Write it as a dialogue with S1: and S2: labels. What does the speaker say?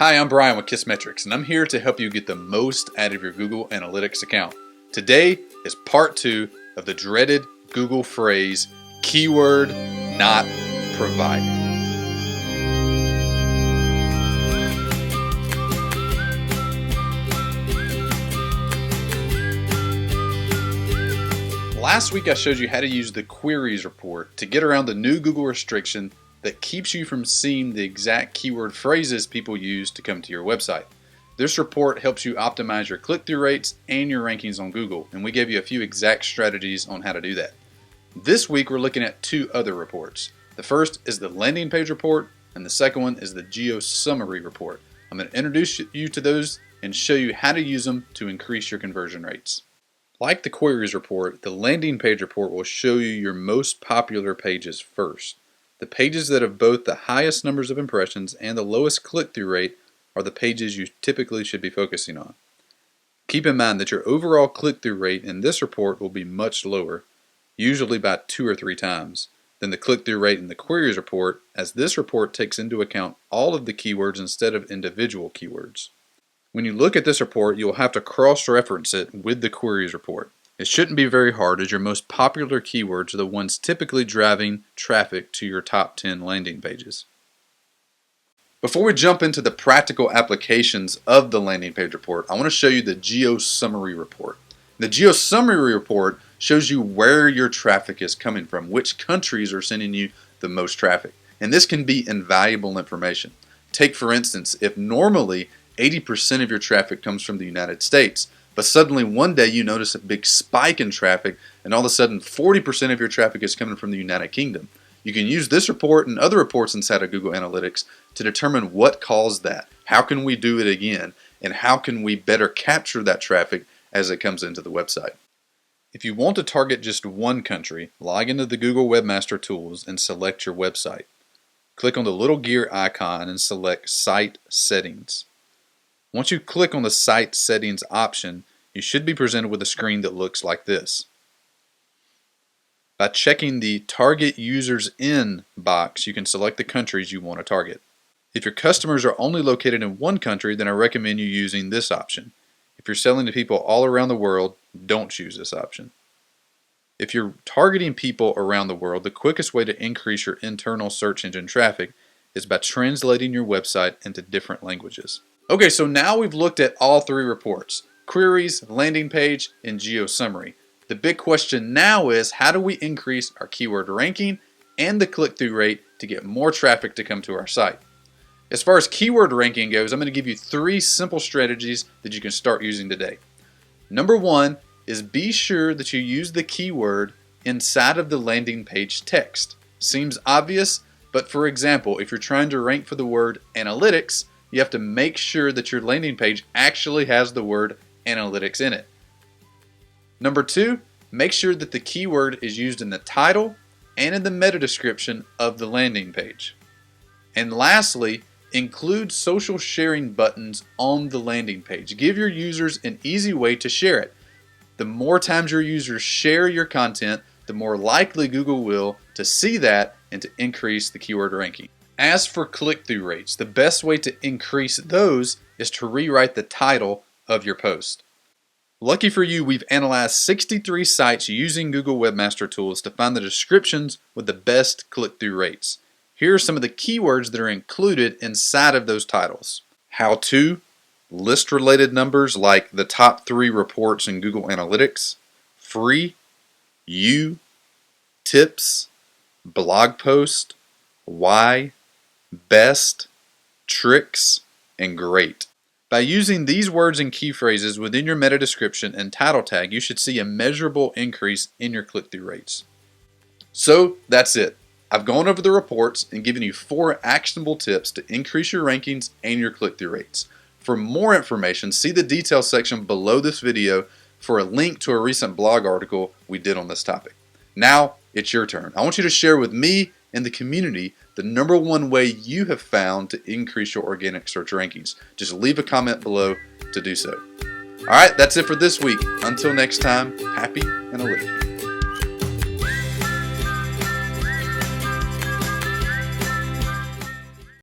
S1: Hi, I'm Brian with KISSmetrics, and I'm here to help you get the most out of your Google Analytics account. Today is part 2 of the dreaded Google phrase, keyword not provided. Last week I showed you how to use the queries report to get around the new Google restriction that keeps you from seeing the exact keyword phrases people use to come to your website. This report helps you optimize your click-through rates and your rankings on Google, and we gave you a few exact strategies on how to do that. This week we're looking at 2 other reports. The first is the landing page report, and the second one is the Geo Summary Report. I'm going to introduce you to those and show you how to use them to increase your conversion rates. Like the queries report, the landing page report will show you your most popular pages first. The pages that have both the highest numbers of impressions and the lowest click-through rate are the pages you typically should be focusing on. Keep in mind that your overall click-through rate in this report will be much lower, usually by 2 or 3 times, than the click-through rate in the queries report, as this report takes into account all of the keywords instead of individual keywords. When you look at this report, you'll have to cross-reference it with the queries report. It shouldn't be very hard, as your most popular keywords are the ones typically driving traffic to your top 10 landing pages. Before we jump into the practical applications of the landing page report, I want to show you the Geo Summary Report. The Geo Summary Report shows you where your traffic is coming from, which countries are sending you the most traffic. And this can be invaluable information. Take, for instance, if normally 80% of your traffic comes from the United States, but suddenly one day you notice a big spike in traffic and all of a sudden 40% of your traffic is coming from the United Kingdom. You can use this report and other reports inside of Google Analytics to determine what caused that, how can we do it again, and how can we better capture that traffic as it comes into the website. If you want to target just one country, log into the Google Webmaster Tools and select your website. Click on the little gear icon and select Site Settings. Once you click on the Site Settings option, you should be presented with a screen that looks like this. By checking the Target Users In box, you can select the countries you want to target. If your customers are only located in one country, then I recommend you using this option. If you're selling to people all around the world, don't choose this option. If you're targeting people around the world, the quickest way to increase your internal search engine traffic is by translating your website into different languages. Okay, so now we've looked at all 3 reports: queries, landing page, and Geo Summary. The big question now is, how do we increase our keyword ranking and the click-through rate to get more traffic to come to our site? As far as keyword ranking goes, I'm going to give you 3 simple strategies that you can start using today. Number 1 is be sure that you use the keyword inside of the landing page text. Seems obvious, but for example, if you're trying to rank for the word analytics, you have to make sure that your landing page actually has the word analytics in it. Number 2, make sure that the keyword is used in the title and in the meta description of the landing page. And lastly, include social sharing buttons on the landing page. Give your users an easy way to share it. The more times your users share your content, the more likely Google will to see that and to increase the keyword ranking. As for click-through rates, the best way to increase those is to rewrite the title of your post. Lucky for you, we've analyzed 63 sites using Google Webmaster Tools to find the descriptions with the best click-through rates. Here are some of the keywords that are included inside of those titles: how to, list-related numbers like the top 3 reports in Google Analytics, free, you, tips, blog post, why, best, tricks, and great. By using these words and key phrases within your meta description and title tag, you should see a measurable increase in your click-through rates. So that's it. I've gone over the reports and given you 4 actionable tips to increase your rankings and your click-through rates. For more information, see the details section below this video for a link to a recent blog article we did on this topic. Now it's your turn. I want you to share with me and the community the number 1 way you have found to increase your organic search rankings. Just leave a comment below to do so. Alright, that's it for this week. Until next time, happy analytics.